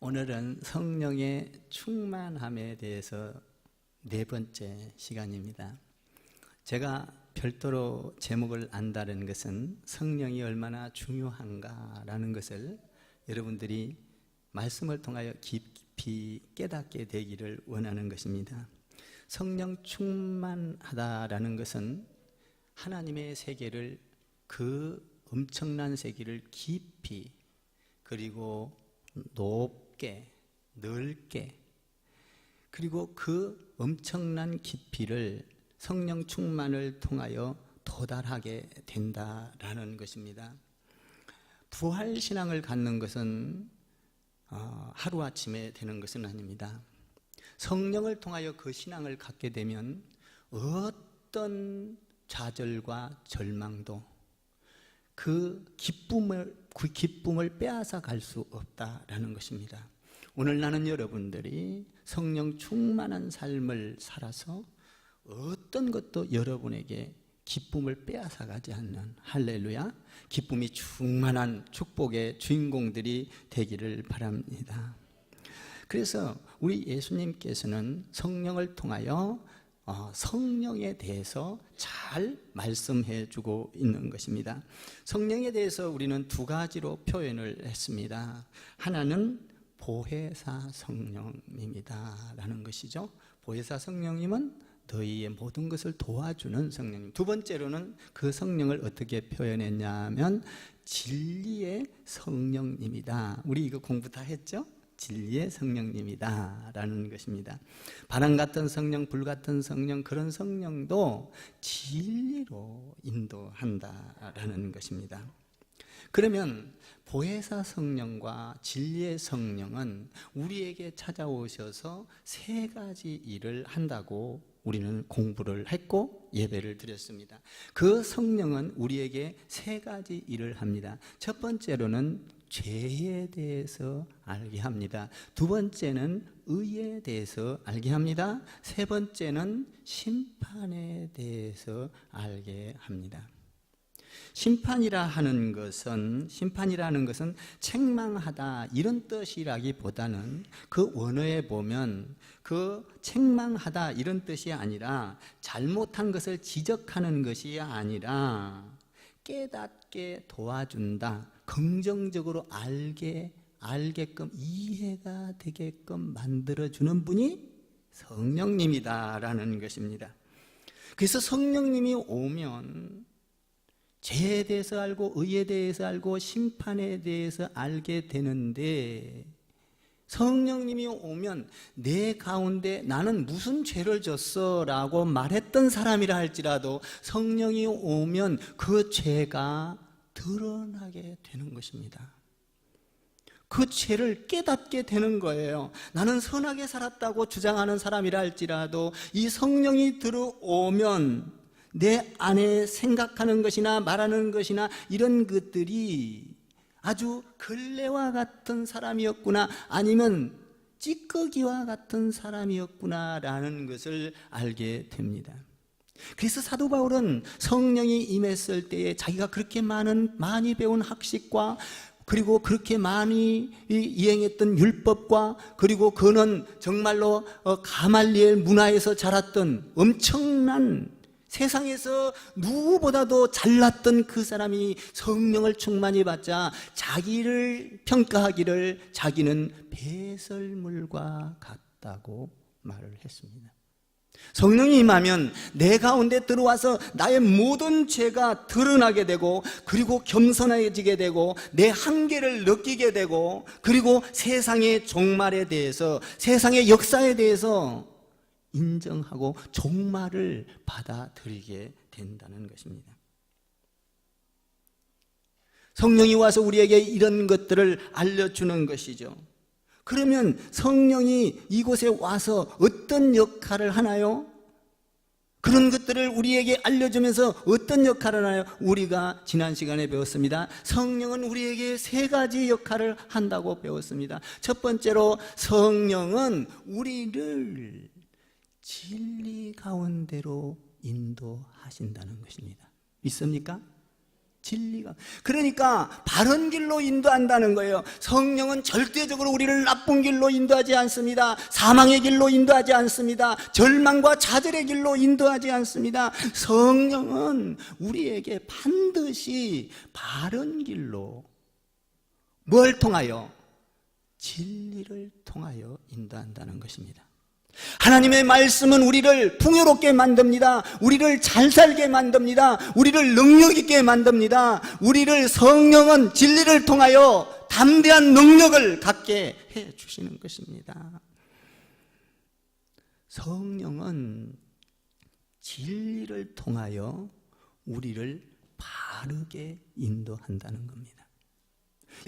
오늘은 성령의 충만함에 대해서 네 번째 시간입니다. 제가 별도로 제목을 안다는 것은 성령이 얼마나 중요한가라는 것을 여러분들이 말씀을 통하여 깊이 깨닫게 되기를 원하는 것입니다. 성령 충만하다라는 것은 하나님의 세계를, 그 엄청난 세계를 깊이 그리고 높게 넓게, 그리고 그 엄청난 깊이를 성령 충만을 통하여 도달하게 된다라는 것입니다. 부활신앙을 갖는 것은 하루아침에 되는 것은 아닙니다. 성령을 통하여 그 신앙을 갖게 되면 어떤 좌절과 절망도 그 기쁨을 빼앗아 갈 수 없다라는 것입니다. 오늘 나는 여러분들이 성령 충만한 삶을 살아서 어떤 것도 여러분에게 기쁨을 빼앗아 가지 않는, 할렐루야, 기쁨이 충만한 축복의 주인공들이 되기를 바랍니다. 그래서 우리 예수님께서는 성령을 통하여 성령에 대해서 잘 말씀해 주고 있는 것입니다. 성령에 대해서 우리는 두 가지로 표현을 했습니다. 하나는 보혜사 성령님이다 라는 것이죠. 보혜사 성령님은 너희의 모든 것을 도와주는 성령님. 두 번째로는 그 성령을 어떻게 표현했냐면 진리의 성령님이다. 우리 이거 공부 다 했죠? 진리의 성령님이다 라는 것입니다. 바람 같은 성령, 불 같은 성령, 그런 성령도 진리로 인도한다라는 것입니다. 그러면 보혜사 성령과 진리의 성령은 우리에게 찾아오셔서 세 가지 일을 한다고 우리는 공부를 했고 예배를 드렸습니다. 그 성령은 우리에게 세 가지 일을 합니다. 첫 번째로는 죄에 대해서 알게 합니다. 두 번째는 의에 대해서 알게 합니다. 세 번째는 심판에 대해서 알게 합니다. 심판이라는 것은 책망하다 이런 뜻이라기보다는 그 원어에 보면 그 책망하다 이런 뜻이 아니라 잘못한 것을 지적하는 것이 아니라 깨닫게 도와준다, 긍정적으로 알게끔 이해가 되게끔 만들어주는 분이 성령님이다라는 것입니다. 그래서 성령님이 오면 죄에 대해서 알고 의에 대해서 알고 심판에 대해서 알게 되는데, 성령님이 오면 내 가운데 나는 무슨 죄를 졌어 라고 말했던 사람이라 할지라도 성령이 오면 그 죄가 드러나게 되는 것입니다. 그 죄를 깨닫게 되는 거예요. 나는 선하게 살았다고 주장하는 사람이라 할지라도 이 성령이 들어오면 내 안에 생각하는 것이나 말하는 것이나 이런 것들이 아주 걸레와 같은 사람이었구나, 아니면 찌꺼기와 같은 사람이었구나라는 것을 알게 됩니다. 그래서 사도 바울은 성령이 임했을 때에 자기가 그렇게 많이 배운 학식과 그리고 그렇게 많이 이행했던 율법과, 그리고 그는 정말로 가말리엘 문화에서 자랐던 엄청난, 세상에서 누구보다도 잘났던 그 사람이 성령을 충만히 받자 자기를 평가하기를 자기는 배설물과 같다고 말을 했습니다. 성령이 임하면 내 가운데 들어와서 나의 모든 죄가 드러나게 되고, 그리고 겸손해지게 되고, 내 한계를 느끼게 되고, 그리고 세상의 종말에 대해서, 세상의 역사에 대해서 인정하고 종말을 받아들이게 된다는 것입니다. 성령이 와서 우리에게 이런 것들을 알려주는 것이죠. 그러면 성령이 이곳에 와서 어떤 역할을 하나요? 그런 것들을 우리에게 알려주면서 어떤 역할을 하나요? 우리가 지난 시간에 배웠습니다. 성령은 우리에게 세 가지 역할을 한다고 배웠습니다. 첫 번째로 성령은 우리를 진리 가운데로 인도하신다는 것입니다. 믿습니까? 진리가. 그러니까 바른 길로 인도한다는 거예요. 성령은 절대적으로 우리를 나쁜 길로 인도하지 않습니다. 사망의 길로 인도하지 않습니다. 절망과 좌절의 길로 인도하지 않습니다. 성령은 우리에게 반드시 바른 길로, 뭘 통하여? 진리를 통하여 인도한다는 것입니다. 하나님의 말씀은 우리를 풍요롭게 만듭니다. 우리를 잘 살게 만듭니다. 우리를 능력 있게 만듭니다. 우리를 성령은 진리를 통하여 담대한 능력을 갖게 해 주시는 것입니다. 성령은 진리를 통하여 우리를 바르게 인도한다는 겁니다.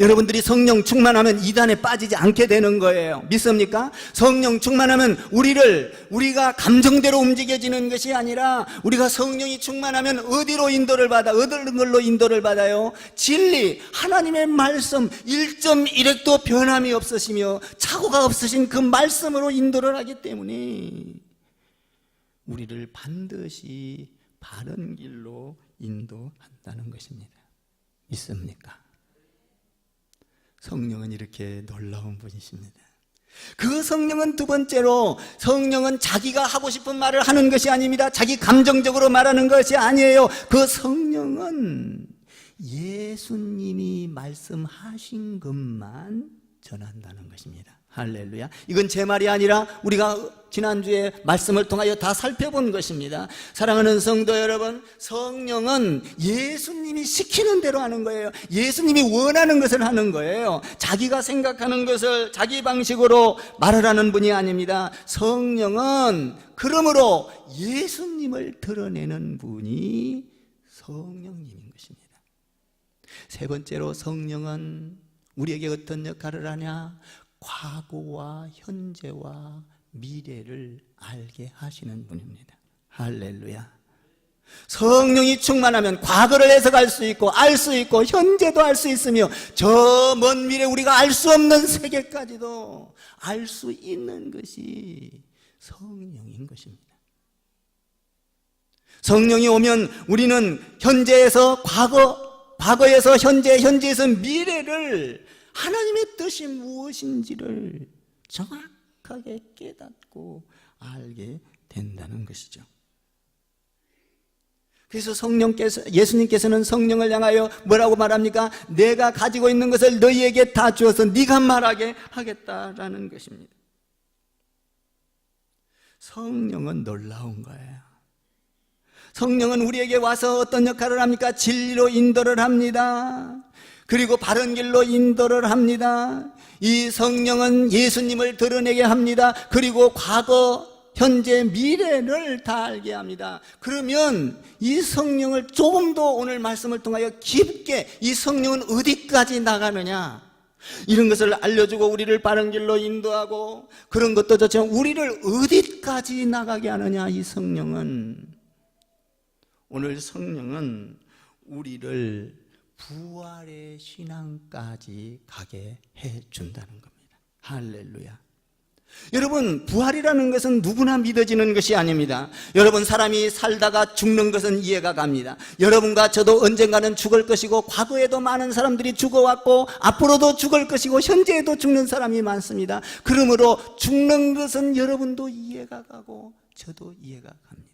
여러분들이 성령 충만하면 이단에 빠지지 않게 되는 거예요. 믿습니까? 성령 충만하면 우리가 감정대로 움직여지는 것이 아니라, 우리가 성령이 충만하면 어디로 인도를 받아? 어떤 걸로 인도를 받아요? 진리, 하나님의 말씀 1.1핵도 변함이 없으시며 착오가 없으신 그 말씀으로 인도를 하기 때문에 우리를 반드시 바른 길로 인도한다는 것입니다. 믿습니까? 성령은 이렇게 놀라운 분이십니다. 그 성령은 두 번째로, 성령은 자기가 하고 싶은 말을 하는 것이 아닙니다. 자기 감정적으로 말하는 것이 아니에요. 그 성령은 예수님이 말씀하신 것만 전한다는 것입니다. 할렐루야. 이건 제 말이 아니라 우리가 지난주에 말씀을 통하여 다 살펴본 것입니다. 사랑하는 성도 여러분, 성령은 예수님이 시키는 대로 하는 거예요. 예수님이 원하는 것을 하는 거예요. 자기가 생각하는 것을 자기 방식으로 말을 하는 분이 아닙니다. 성령은 그러므로 예수님을 드러내는 분이 성령님인 것입니다. 세 번째로, 성령은 우리에게 어떤 역할을 하냐? 과거와 현재와 미래를 알게 하시는 분입니다. 할렐루야. 성령이 충만하면 과거를 해석할 수 있고 알 수 있고 현재도 알 수 있으며 저 먼 미래 우리가 알 수 없는 세계까지도 알 수 있는 것이 성령인 것입니다. 성령이 오면 우리는 현재에서 과거, 과거에서 현재, 현재에서 미래를, 하나님의 뜻이 무엇인지를 정확하게 깨닫고 알게 된다는 것이죠. 그래서 예수님께서는 성령을 향하여 뭐라고 말합니까? 내가 가지고 있는 것을 너희에게 다 주어서 네가 말하게 하겠다라는 것입니다. 성령은 놀라운 거예요. 성령은 우리에게 와서 어떤 역할을 합니까? 진리로 인도를 합니다. 그리고 바른 길로 인도를 합니다. 이 성령은 예수님을 드러내게 합니다. 그리고 과거, 현재, 미래를 다 알게 합니다. 그러면 이 성령을 조금 더 오늘 말씀을 통하여 깊게, 이 성령은 어디까지 나가느냐, 이런 것을 알려주고 우리를 바른 길로 인도하고, 그런 것도 좋지만 우리를 어디까지 나가게 하느냐, 이 성령은, 오늘 성령은 우리를 부활의 신앙까지 가게 해준다는 겁니다. 할렐루야. 여러분, 부활이라는 것은 누구나 믿어지는 것이 아닙니다. 여러분, 사람이 살다가 죽는 것은 이해가 갑니다. 여러분과 저도 언젠가는 죽을 것이고, 과거에도 많은 사람들이 죽어왔고 앞으로도 죽을 것이고 현재에도 죽는 사람이 많습니다. 그러므로 죽는 것은 여러분도 이해가 가고 저도 이해가 갑니다.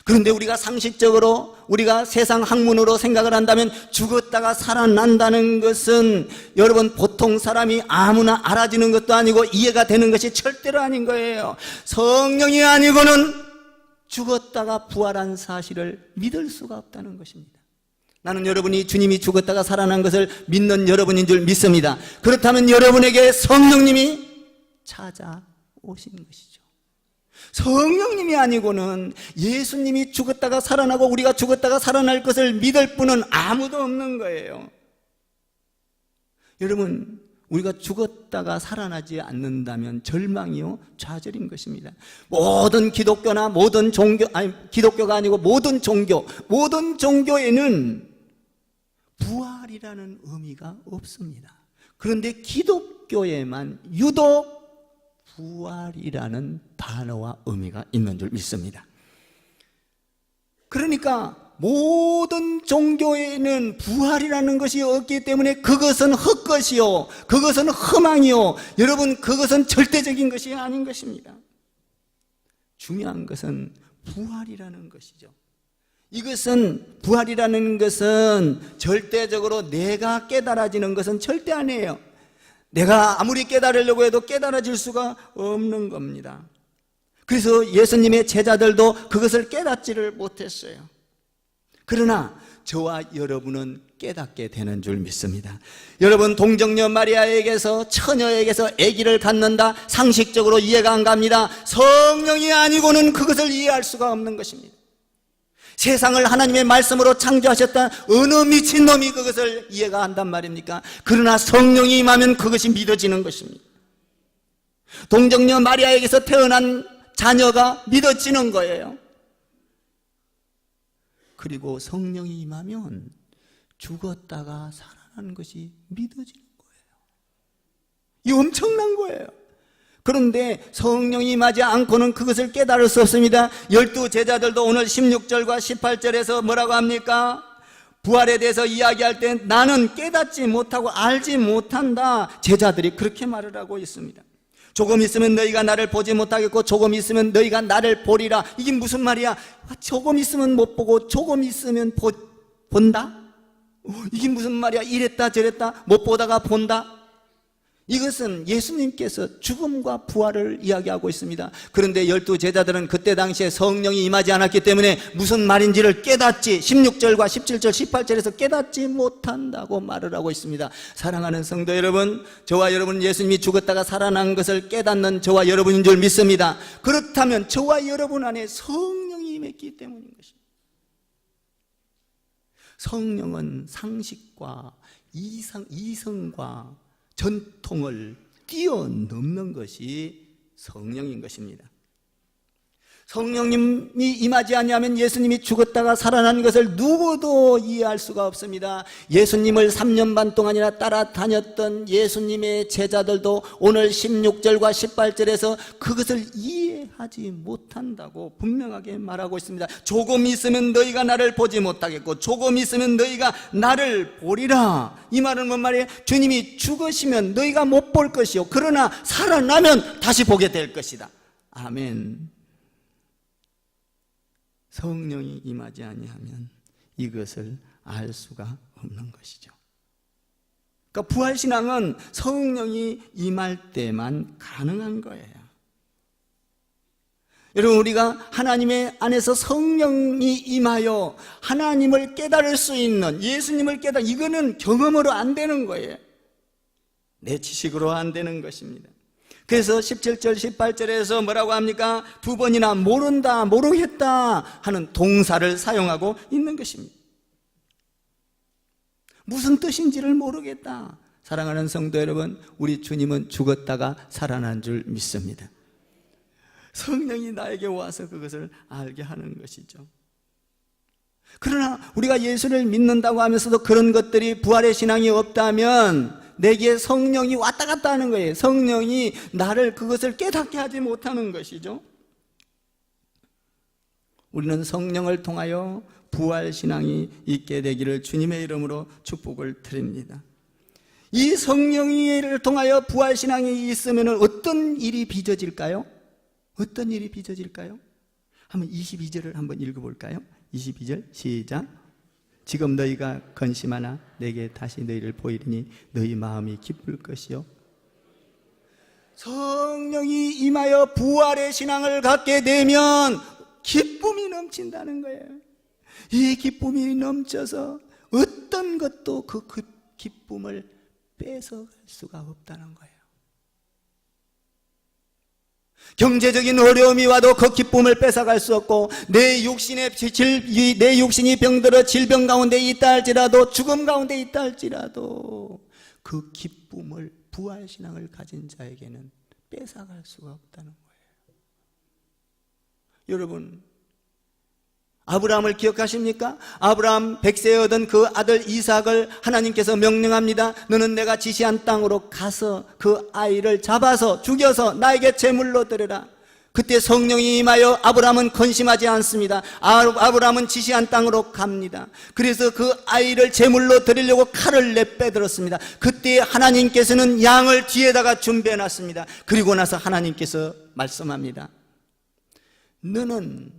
그런데 우리가 상식적으로, 우리가 세상 학문으로 생각을 한다면 죽었다가 살아난다는 것은 여러분 보통 사람이 아무나 알아지는 것도 아니고 이해가 되는 것이 절대로 아닌 거예요. 성령이 아니고는 죽었다가 부활한 사실을 믿을 수가 없다는 것입니다. 나는 여러분이 주님이 죽었다가 살아난 것을 믿는 여러분인 줄 믿습니다. 그렇다면 여러분에게 성령님이 찾아오신 것이죠. 성령님이 아니고는 예수님이 죽었다가 살아나고 우리가 죽었다가 살아날 것을 믿을 분은 아무도 없는 거예요. 여러분, 우리가 죽었다가 살아나지 않는다면 절망이요, 좌절인 것입니다. 모든 기독교나 모든 종교, 기독교가 아니고 모든 종교에는 부활이라는 의미가 없습니다. 그런데 기독교에만 유독 부활이라는 단어와 의미가 있는 줄 믿습니다. 그러니까 모든 종교에는 부활이라는 것이 없기 때문에 그것은 헛것이요, 그것은 허망이요, 여러분, 그것은 절대적인 것이 아닌 것입니다. 중요한 것은 부활이라는 것이죠. 이것은, 부활이라는 것은 절대적으로 내가 깨달아지는 것은 절대 아니에요. 내가 아무리 깨달으려고 해도 깨달아질 수가 없는 겁니다. 그래서 예수님의 제자들도 그것을 깨닫지를 못했어요. 그러나 저와 여러분은 깨닫게 되는 줄 믿습니다. 여러분, 동정녀 마리아에게서, 처녀에게서 아기를 갖는다, 상식적으로 이해가 안 갑니다. 성령이 아니고는 그것을 이해할 수가 없는 것입니다. 세상을 하나님의 말씀으로 창조하셨다 어느 미친놈이 그것을 이해가 한단 말입니까? 그러나 성령이 임하면 그것이 믿어지는 것입니다. 동정녀 마리아에게서 태어난 자녀가 믿어지는 거예요. 그리고 성령이 임하면 죽었다가 살아나는 것이 믿어지는 거예요. 이 엄청난 거예요. 그런데 성령이 임하지 않고는 그것을 깨달을 수 없습니다. 12 제자들도 오늘 16절과 18절에서 뭐라고 합니까? 부활에 대해서 이야기할 때 나는 깨닫지 못하고 알지 못한다, 제자들이 그렇게 말을 하고 있습니다. 조금 있으면 너희가 나를 보지 못하겠고 조금 있으면 너희가 나를 보리라. 이게 무슨 말이야? 조금 있으면 못 보고 조금 있으면 본다? 이게 무슨 말이야? 이랬다 저랬다 못 보다가 본다? 이것은 예수님께서 죽음과 부활을 이야기하고 있습니다. 그런데 12 제자들은 그때 당시에 성령이 임하지 않았기 때문에 무슨 말인지를 깨닫지, 16절과 17절 18절에서 깨닫지 못한다고 말을 하고 있습니다. 사랑하는 성도 여러분, 저와 여러분은 예수님이 죽었다가 살아난 것을 깨닫는 저와 여러분인 줄 믿습니다. 그렇다면 저와 여러분 안에 성령이 임했기 때문인 것입니다. 성령은 상식과 이성과 전통을 뛰어넘는 것이 성령인 것입니다. 성령님이 임하지 아니하면 예수님이 죽었다가 살아난 것을 누구도 이해할 수가 없습니다. 예수님을 3년 반 동안이나 따라다녔던 예수님의 제자들도 오늘 16절과 18절에서 그것을 이해하지 못한다고 분명하게 말하고 있습니다. 조금 있으면 너희가 나를 보지 못하겠고 조금 있으면 너희가 나를 보리라. 이 말은 뭔 말이에요? 주님이 죽으시면 너희가 못 볼 것이요, 그러나 살아나면 다시 보게 될 것이다. 아멘. 성령이 임하지 아니하면 이것을 알 수가 없는 것이죠. 그러니까 부활신앙은 성령이 임할 때만 가능한 거예요. 여러분, 우리가 하나님의 안에서 성령이 임하여 하나님을 깨달을 수 있는, 예수님을 이거는 경험으로 안 되는 거예요. 내 지식으로 안 되는 것입니다. 그래서 17절 18절에서 뭐라고 합니까? 2번이나 모른다, 모르겠다 하는 동사를 사용하고 있는 것입니다. 무슨 뜻인지를 모르겠다. 사랑하는 성도 여러분, 우리 주님은 죽었다가 살아난 줄 믿습니다. 성령이 나에게 와서 그것을 알게 하는 것이죠. 그러나 우리가 예수를 믿는다고 하면서도 그런 것들이 부활의 신앙이 없다면 내게 성령이 왔다 갔다 하는 거예요. 성령이 나를 그것을 깨닫게 하지 못하는 것이죠. 우리는 성령을 통하여 부활신앙이 있게 되기를 주님의 이름으로 축복을 드립니다. 이 성령을 통하여 부활신앙이 있으면 어떤 일이 빚어질까요? 어떤 일이 빚어질까요? 한번 22절을 한번 읽어볼까요? 22절 시작. 지금 너희가 근심하나 내게 다시 너희를 보이리니 너희 마음이 기쁠 것이요. 성령이 임하여 부활의 신앙을 갖게 되면 기쁨이 넘친다는 거예요. 이 기쁨이 넘쳐서 어떤 것도 그 기쁨을 뺏어갈 수가 없다는 거예요. 경제적인 어려움이 와도 그 기쁨을 뺏어갈 수 없고, 내 육신이 병들어 질병 가운데 있다 할지라도, 죽음 가운데 있다 할지라도 그 기쁨을, 부활신앙을 가진 자에게는 뺏어갈 수가 없다는 거예요. 여러분, 아브라함을 기억하십니까? 아브라함 100세에 얻은 그 아들 이삭을 하나님께서 명령합니다. 너는 내가 지시한 땅으로 가서 그 아이를 잡아서 죽여서 나에게 제물로 드려라. 그때 성령이 임하여 아브라함은 근심하지 않습니다. 아브라함은 지시한 땅으로 갑니다. 그래서 그 아이를 제물로 드리려고 칼을 내빼들었습니다. 그때 하나님께서는 양을 뒤에다가 준비해 놨습니다. 그리고 나서 하나님께서 말씀합니다. 너는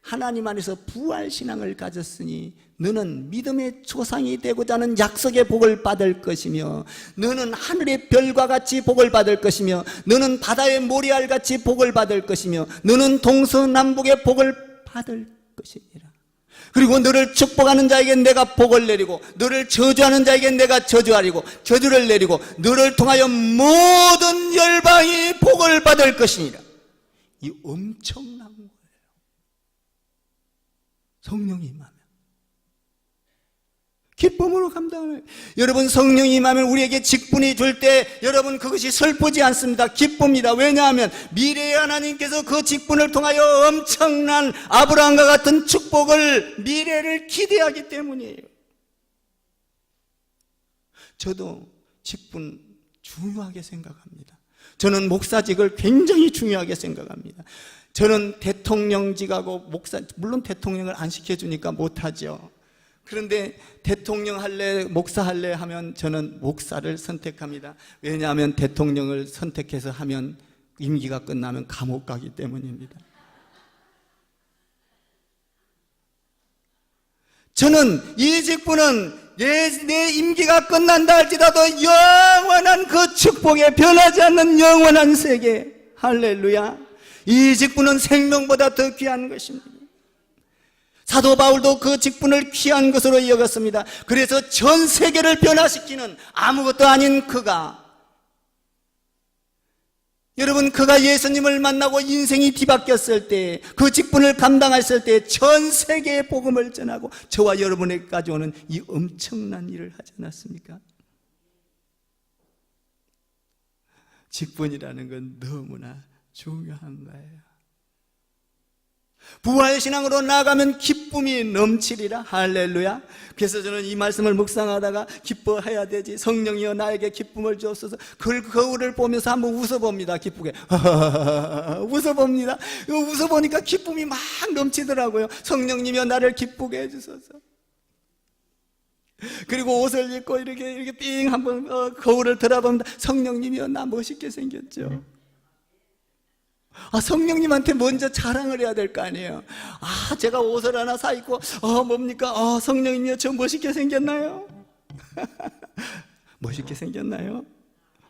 하나님 안에서 부활신앙을 가졌으니 너는 믿음의 조상이 되고자 하는 약속의 복을 받을 것이며, 너는 하늘의 별과 같이 복을 받을 것이며, 너는 바다의 모래알같이 복을 받을 것이며, 너는 동서남북의 복을 받을 것이니라. 그리고 너를 축복하는 자에게 내가 복을 내리고, 너를 저주하는 자에게 내가 저주를 내리고, 너를 통하여 모든 열방이 복을 받을 것이니라. 이 엄청난 거예요. 성령이 임하면 기쁨으로 감당하는. 여러분, 성령이 임하면 우리에게 직분이 줄 때 여러분 그것이 슬프지 않습니다. 기쁩니다. 왜냐하면 미래의 하나님께서 그 직분을 통하여 엄청난 아브라함과 같은 축복을, 미래를 기대하기 때문이에요. 저도 직분 중요하게 생각합니다. 저는 목사직을 굉장히 중요하게 생각합니다. 저는 대통령직하고 목사, 물론 대통령을 안 시켜주니까 못하죠. 그런데 대통령 할래, 목사 할래 하면 저는 목사를 선택합니다. 왜냐하면 대통령을 선택해서 하면 임기가 끝나면 감옥 가기 때문입니다. 저는 이 직분은 내 임기가 끝난다 할지라도 영원한 그 축복에 변하지 않는 영원한 세계, 할렐루야. 이 직분은 생명보다 더 귀한 것입니다. 사도 바울도 그 직분을 귀한 것으로 여겼습니다. 그래서 전 세계를 변화시키는 아무것도 아닌 그가, 여러분, 그가 예수님을 만나고 인생이 뒤바뀌었을 때, 그 직분을 감당했을 때 전 세계에 복음을 전하고 저와 여러분에게까지 오는 이 엄청난 일을 하지 않았습니까? 직분이라는 건 너무나 중요한 거예요. 부활신앙으로 나아가면 기쁨이 넘치리라. 할렐루야. 그래서 저는 이 말씀을 묵상하다가 기뻐해야 되지, 성령이여 나에게 기쁨을 주옵소서. 거울을 보면서 한번 웃어봅니다. 기쁘게 웃어봅니다. 웃어보니까 기쁨이 막 넘치더라고요. 성령님이여 나를 기쁘게 해주소서. 그리고 옷을 입고 이렇게 삥 한번 거울을 들어봅니다. 성령님이여 나 멋있게 생겼죠. 성령님한테 먼저 자랑을 해야 될 거 아니에요. 제가 옷을 하나 사 입고 뭡니까? 성령님이요 저 멋있게 생겼나요? 멋있게 생겼나요?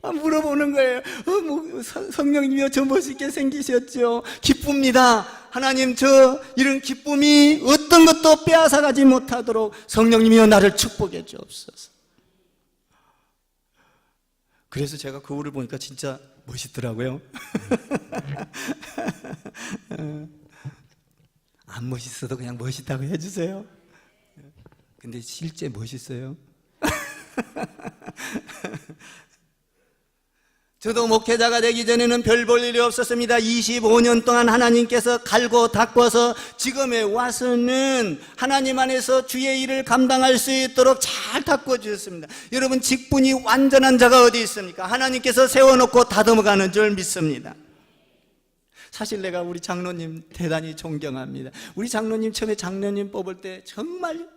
물어보는 거예요. 성령님이요 저 멋있게 생기셨죠? 기쁩니다. 하나님, 저 이런 기쁨이 어떤 것도 빼앗아가지 못하도록 성령님이요 나를 축복해 주옵소서. 그래서 제가 거울을 보니까 진짜 멋있더라고요. 안 멋있어도 그냥 멋있다고 해주세요. 근데 실제 멋있어요. 저도 목회자가 되기 전에는 별 볼 일이 없었습니다. 25년 동안 하나님께서 갈고 닦아서 지금에 와서는 하나님 안에서 주의 일을 감당할 수 있도록 잘 닦아주셨습니다. 여러분, 직분이 완전한 자가 어디 있습니까? 하나님께서 세워놓고 다듬어가는 줄 믿습니다. 사실 내가 우리 장로님 대단히 존경합니다. 우리 장로님 처음에 장로님 뽑을 때 정말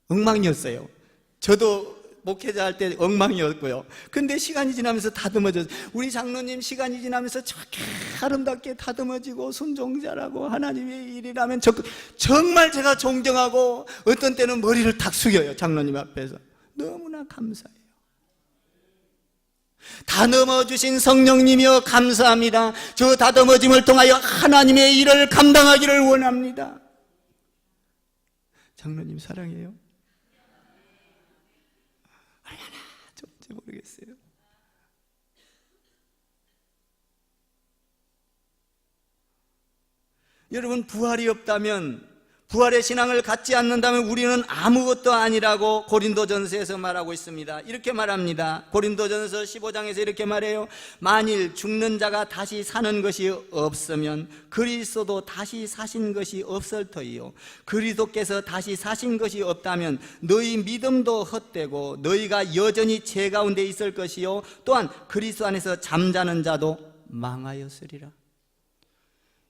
엉망이었어요. 저도 목회자 할 때 엉망이었고요. 근데 시간이 지나면서 다듬어져서, 우리 장로님 시간이 지나면서 저렇게 아름답게 다듬어지고 순종자라고 하나님의 일이라면 정말 제가 존경하고 어떤 때는 머리를 탁 숙여요. 장로님 앞에서. 너무나 감사해요. 다듬어주신 성령님이여 감사합니다. 저 다듬어짐을 통하여 하나님의 일을 감당하기를 원합니다. 장로님 사랑해요. 얼마나 좋은지 모르겠어요. 여러분, 부활이 없다면, 부활의 신앙을 갖지 않는다면 우리는 아무것도 아니라고 고린도전서에서 말하고 있습니다. 이렇게 말합니다. 고린도전서 15장에서 이렇게 말해요. 만일 죽는 자가 다시 사는 것이 없으면 그리스도도 다시 사신 것이 없을 터이요, 그리스도께서 다시 사신 것이 없다면 너희 믿음도 헛되고 너희가 여전히 죄 가운데 있을 것이요, 또한 그리스도 안에서 잠자는 자도 망하였으리라.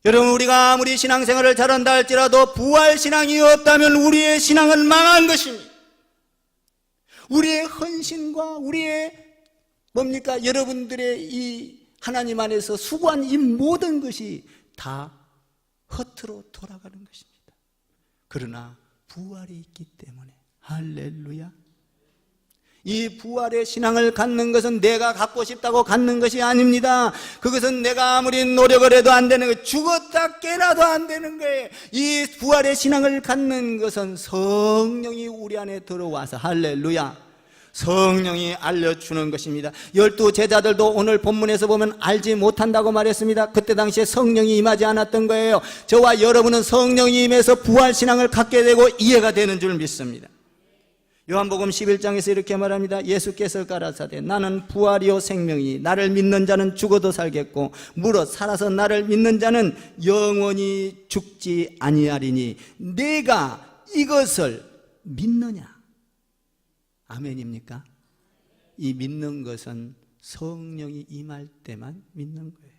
여러분, 우리가 아무리 신앙생활을 잘한다 할지라도 부활신앙이 없다면 우리의 신앙은 망한 것입니다. 우리의 헌신과 우리의 여러분들의 이 하나님 안에서 수고한 이 모든 것이 다 허투루 돌아가는 것입니다. 그러나 부활이 있기 때문에, 할렐루야, 이 부활의 신앙을 갖는 것은 내가 갖고 싶다고 갖는 것이 아닙니다. 그것은 내가 아무리 노력을 해도 안 되는 거예요. 죽었다 깨나도 안 되는 거예요. 이 부활의 신앙을 갖는 것은 성령이 우리 안에 들어와서, 할렐루야, 성령이 알려주는 것입니다. 12 제자들도 오늘 본문에서 보면 알지 못한다고 말했습니다. 그때 당시에 성령이 임하지 않았던 거예요. 저와 여러분은 성령이 임해서 부활신앙을 갖게 되고 이해가 되는 줄 믿습니다. 요한복음 11장에서 이렇게 말합니다. 예수께서 가라사대 나는 부활이요 생명이니 나를 믿는 자는 죽어도 살겠고 무릇 살아서 나를 믿는 자는 영원히 죽지 아니하리니 내가 이것을 믿느냐? 아멘입니까? 이 믿는 것은 성령이 임할 때만 믿는 거예요.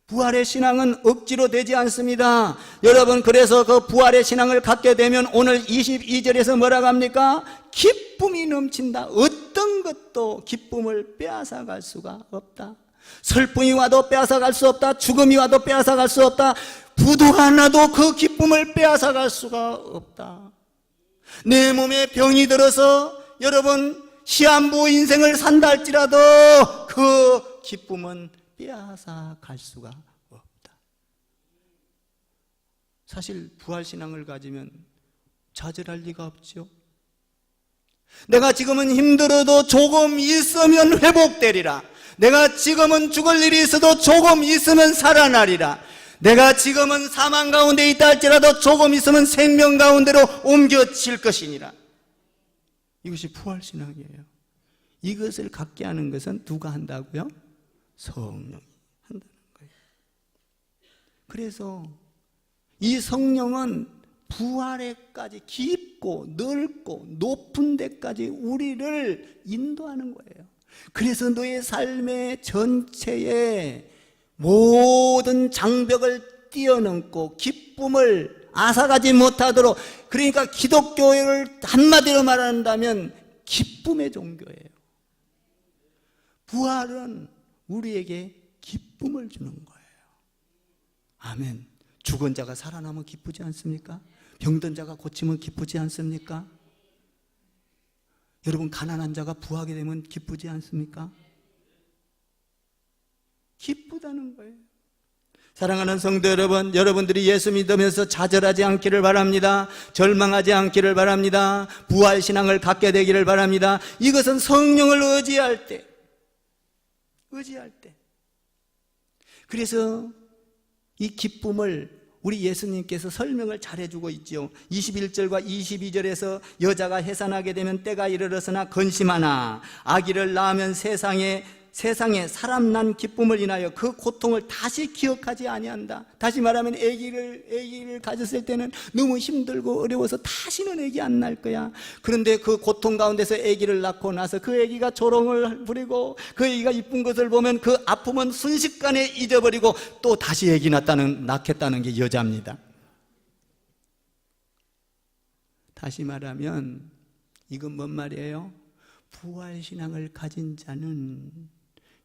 부활의 신앙은 억지로 되지 않습니다. 여러분, 그래서 그 부활의 신앙을 갖게 되면 오늘 22절에서 뭐라고 합니까? 기쁨이 넘친다. 어떤 것도 기쁨을 빼앗아갈 수가 없다. 슬픔이 와도 빼앗아갈 수 없다. 죽음이 와도 빼앗아갈 수 없다. 부도가 나도 그 기쁨을 빼앗아갈 수가 없다. 내 몸에 병이 들어서 여러분 시한부 인생을 산다 할지라도 그 기쁨은 빼앗아갈 수가 없다. 사실 부활신앙을 가지면 좌절할 리가 없죠. 내가 지금은 힘들어도 조금 있으면 회복되리라. 내가 지금은 죽을 일이 있어도 조금 있으면 살아나리라. 내가 지금은 사망 가운데 있다 할지라도 조금 있으면 생명 가운데로 옮겨질 것이니라. 이것이 부활신앙이에요. 이것을 갖게 하는 것은 누가 한다고요? 성령이 한다는 거예요. 그래서 이 성령은 부활에까지 깊고 넓고 높은 데까지 우리를 인도하는 거예요. 그래서 너의 삶의 전체에 모든 장벽을 뛰어넘고 기쁨을 앗아가지 못하도록, 그러니까 기독교를 한마디로 말한다면 기쁨의 종교예요. 부활은 우리에게 기쁨을 주는 거예요. 아멘. 죽은 자가 살아나면 기쁘지 않습니까? 병든 자가 고치면 기쁘지 않습니까? 여러분, 가난한 자가 부하게 되면 기쁘지 않습니까? 기쁘다는 거예요. 사랑하는 성도 여러분, 여러분들이 예수 믿으면서 좌절하지 않기를 바랍니다. 절망하지 않기를 바랍니다. 부활신앙을 갖게 되기를 바랍니다. 이것은 성령을 의지할 때. 그래서 이 기쁨을 우리 예수님께서 설명을 잘해주고 있죠. 21절과 22절에서 여자가 해산하게 되면 때가 이르렀으나 근심하나 아기를 낳으면 세상에 사람 난 기쁨을 인하여 그 고통을 다시 기억하지 아니한다. 다시 말하면 아기를 가졌을 때는 너무 힘들고 어려워서 다시는 아기 안 날 거야. 그런데 그 고통 가운데서 아기를 낳고 나서 그 아기가 조롱을 부리고 그 아기가 이쁜 것을 보면 그 아픔은 순식간에 잊어버리고 또 다시 아기 낳겠다는 게 여자입니다. 다시 말하면 이건 뭔 말이에요? 부활신앙을 가진 자는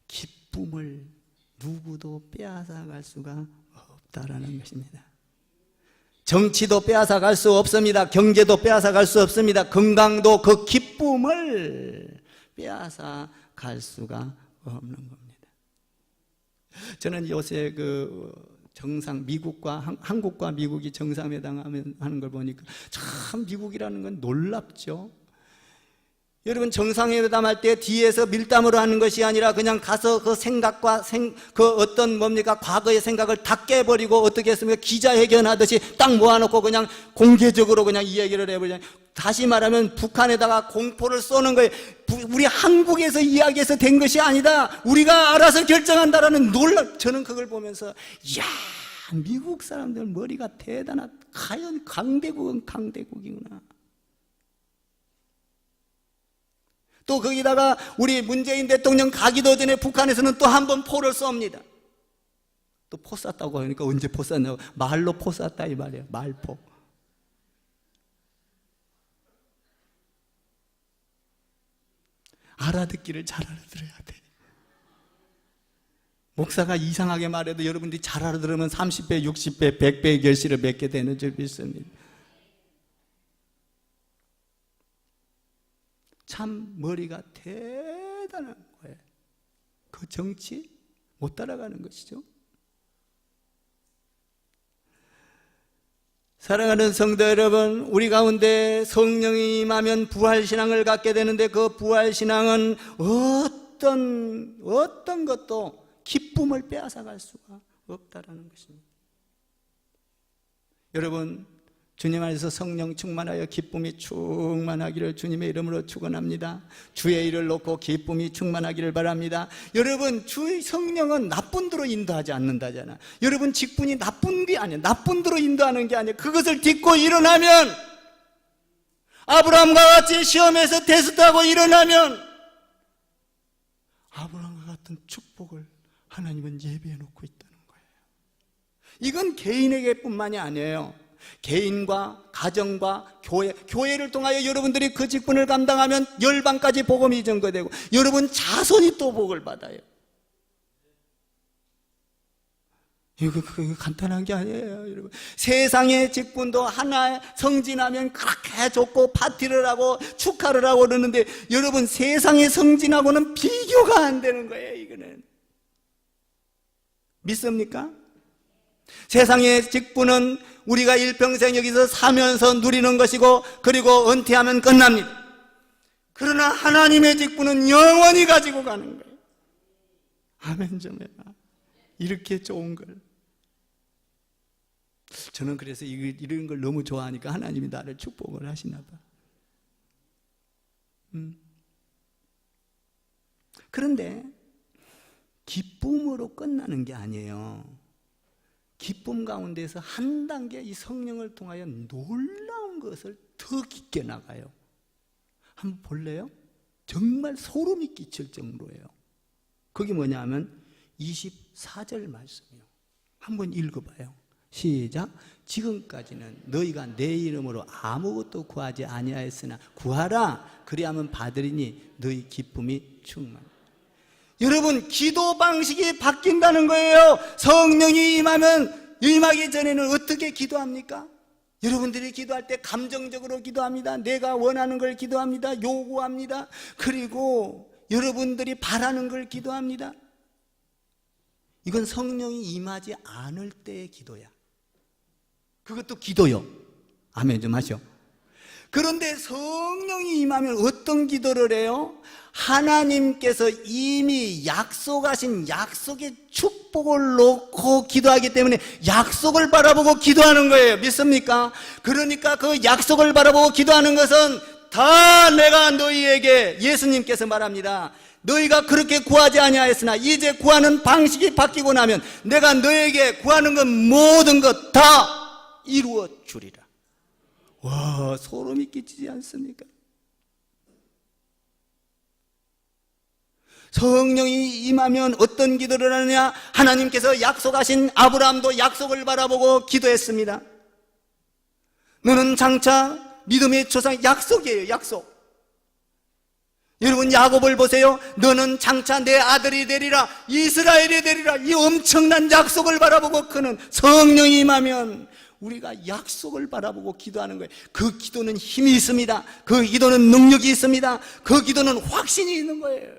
기쁨을 누구도 빼앗아갈 수가 없다라는 것입니다. 정치도 빼앗아갈 수 없습니다. 경제도 빼앗아갈 수 없습니다. 건강도 그 기쁨을 빼앗아갈 수가 없는 겁니다. 저는 요새 한국과 미국이 정상회담 하는 걸 보니까 참 미국이라는 건 놀랍죠. 여러분, 정상회담 할 때 뒤에서 밀담으로 하는 것이 아니라 그냥 가서 그 생각과 과거의 생각을 다 깨버리고 어떻게 했습니까? 기자회견 하듯이 딱 모아놓고 그냥 공개적으로 그냥 이 얘기를 해버리잖아요. 다시 말하면 북한에다가 공포를 쏘는 거예요. 우리 한국에서 이야기해서 된 것이 아니다. 우리가 알아서 결정한다라는 저는 그걸 보면서 이야, 미국 사람들 머리가 대단하다. 과연 강대국은 강대국이구나. 또 거기다가 우리 문재인 대통령 가기도 전에 북한에서는 또 한 번 포를 쏩니다. 또 포 쌌다고 하니까 언제 포 쌌냐고. 말로 포 쌌다 이 말이에요. 말포. 알아듣기를 잘 알아들어야 돼. 목사가 이상하게 말해도 여러분들이 잘 알아들으면 30배, 60배, 100배의 결실을 맺게 되는 줄 믿습니다. 참 머리가 대단한 거예요. 그 정치 못 따라가는 것이죠. 사랑하는 성도 여러분, 우리 가운데 성령이 임하면 부활신앙을 갖게 되는데 그 부활신앙은 어떤 것도 기쁨을 빼앗아갈 수가 없다라는 것입니다. 여러분, 주님 안에서 성령 충만하여 기쁨이 충만하기를 주님의 이름으로 축원합니다. 주의 일을 놓고 기쁨이 충만하기를 바랍니다. 여러분, 주의 성령은 나쁜 대로 인도하지 않는다잖아. 여러분, 직분이 나쁜 게 아니야. 나쁜 대로 인도하는 게 아니야. 그것을 딛고 일어나면, 아브라함과 같이 시험에서 테스트하고 일어나면 아브라함과 같은 축복을 하나님은 예비해 놓고 있다는 거예요. 이건 개인에게뿐만이 아니에요. 개인과 가정과 교회를 통하여 여러분들이 그 직분을 감당하면 열방까지 복음이 전거되고 여러분 자손이 또 복을 받아요. 이거 간단한 게 아니에요, 여러분. 세상의 직분도 하나 성진하면 그렇게 좋고 파티를 하고 축하를 하고 그러는데 여러분 세상의 성진하고는 비교가 안 되는 거예요, 이거는. 믿습니까? 세상의 직분은 우리가 일평생 여기서 사면서 누리는 것이고 그리고 은퇴하면 끝납니다. 그러나 하나님의 직분은 영원히 가지고 가는 거예요. 아멘 좀 해봐. 이렇게 좋은 걸. 저는 그래서 이런 걸 너무 좋아하니까 하나님이 나를 축복을 하시나 봐. 그런데 기쁨으로 끝나는 게 아니에요. 기쁨 가운데서 한 단계 이 성령을 통하여 놀라운 것을 더 깊게 나가요. 한번 볼래요? 정말 소름이 끼칠 정도예요. 그게 뭐냐면 24절 말씀이요. 한번 읽어봐요. 시작. 지금까지는 너희가 내 이름으로 아무것도 구하지 아니하였으나 구하라 그리하면 받으리니 너희 기쁨이 충만하다. 여러분, 기도 방식이 바뀐다는 거예요. 성령이 임하기 전에는 어떻게 기도합니까? 여러분들이 기도할 때 감정적으로 기도합니다. 내가 원하는 걸 기도합니다. 요구합니다. 그리고 여러분들이 바라는 걸 기도합니다. 이건 성령이 임하지 않을 때의 기도야. 그것도 기도요. 아멘 좀 하시오. 그런데 성령이 임하면 어떤 기도를 해요? 하나님께서 이미 약속하신 약속의 축복을 놓고 기도하기 때문에 약속을 바라보고 기도하는 거예요. 믿습니까? 그러니까 그 약속을 바라보고 기도하는 것은 다 내가 너희에게, 예수님께서 말합니다. 너희가 그렇게 구하지 아니하였으나 이제 구하는 방식이 바뀌고 나면 내가 너에게 구하는 것 모든 것 다 이루어 주리라. 와, 소름이 끼치지 않습니까? 성령이 임하면 어떤 기도를 하느냐? 하나님께서 약속하신 아브라함도 약속을 바라보고 기도했습니다. 너는 장차 믿음의 조상, 약속이에요, 약속. 여러분 야곱을 보세요. 너는 장차 내 아들이 되리라, 이스라엘이 되리라. 이 엄청난 약속을 바라보고 그는 성령이 임하면 우리가 약속을 바라보고 기도하는 거예요. 그 기도는 힘이 있습니다. 그 기도는 능력이 있습니다. 그 기도는 확신이 있는 거예요.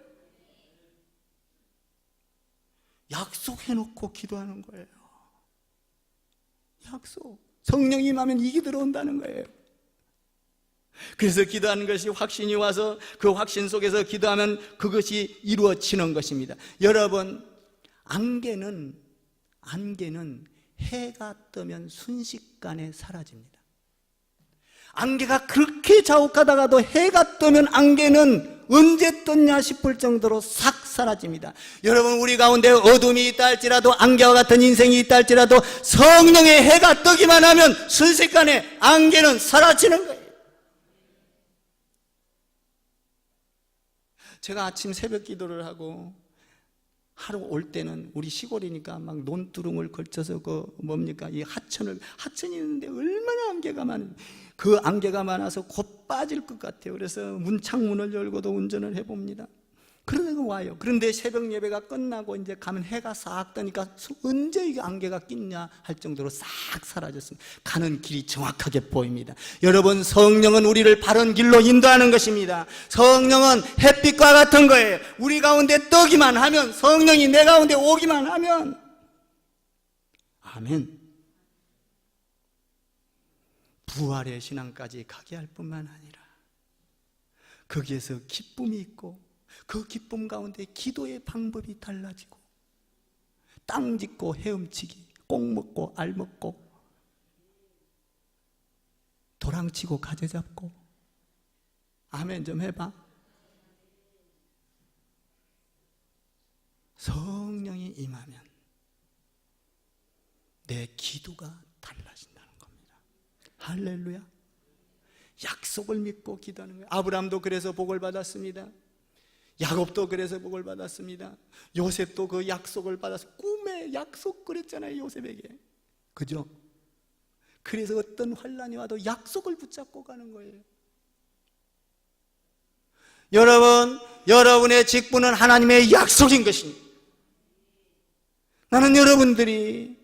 약속해놓고 기도하는 거예요. 약속. 성령이 임하면 이게 들어온다는 거예요. 그래서 기도하는 것이 확신이 와서 그 확신 속에서 기도하면 그것이 이루어지는 것입니다. 여러분, 안개는 해가 뜨면 순식간에 사라집니다. 안개가 그렇게 자욱하다가도 해가 뜨면 안개는 언제 떴냐 싶을 정도로 싹 사라집니다. 여러분, 우리 가운데 어둠이 있다 할지라도, 안개와 같은 인생이 있다 할지라도 성령의 해가 뜨기만 하면 순식간에 안개는 사라지는 거예요. 제가 아침 새벽 기도를 하고 하루 올 때는 우리 시골이니까 막 논두렁을 걸쳐서 이 하천이 있는데 얼마나 안개가 그 안개가 많아서 곧 빠질 것 같아요. 그래서 창문을 열고도 운전을 해봅니다. 그러다가 와요. 그런데 새벽 예배가 끝나고 이제 가면 해가 싹 뜨니까 언제 이게 안개가 낀냐 할 정도로 싹 사라졌습니다. 가는 길이 정확하게 보입니다. 여러분, 성령은 우리를 바른 길로 인도하는 것입니다. 성령은 햇빛과 같은 거예요. 우리 가운데 떠기만 하면, 성령이 내 가운데 오기만 하면, 아멘. 부활의 신앙까지 가게 할 뿐만 아니라 거기에서 기쁨이 있고, 그 기쁨 가운데 기도의 방법이 달라지고, 땅 짓고 헤엄치기, 꼭 먹고 알 먹고 도랑치고 가재 잡고, 아멘 좀 해봐. 성령이 임하면 내 기도가 달라진다는 겁니다. 할렐루야. 약속을 믿고 기도하는 거예요. 아브라함도 그래서 복을 받았습니다. 야곱도 그래서 복을 받았습니다. 요셉도 그 약속을 받아서 꿈에 약속 그랬잖아요, 요셉에게. 그죠? 그래서 어떤 환난이 와도 약속을 붙잡고 가는 거예요. 여러분, 여러분의 직분은 하나님의 약속인 것입니다. 나는 여러분들이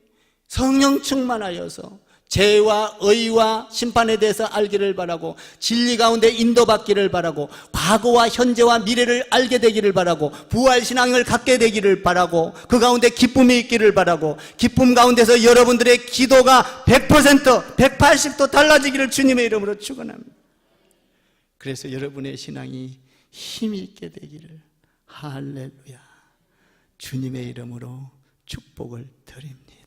성령 충만하여서 죄와 의와 심판에 대해서 알기를 바라고, 진리 가운데 인도받기를 바라고, 과거와 현재와 미래를 알게 되기를 바라고, 부활신앙을 갖게 되기를 바라고, 그 가운데 기쁨이 있기를 바라고, 기쁨 가운데서 여러분들의 기도가 100%, 180도 달라지기를 주님의 이름으로 축원합니다. 그래서 여러분의 신앙이 힘이 있게 되기를, 할렐루야, 주님의 이름으로 축복을 드립니다.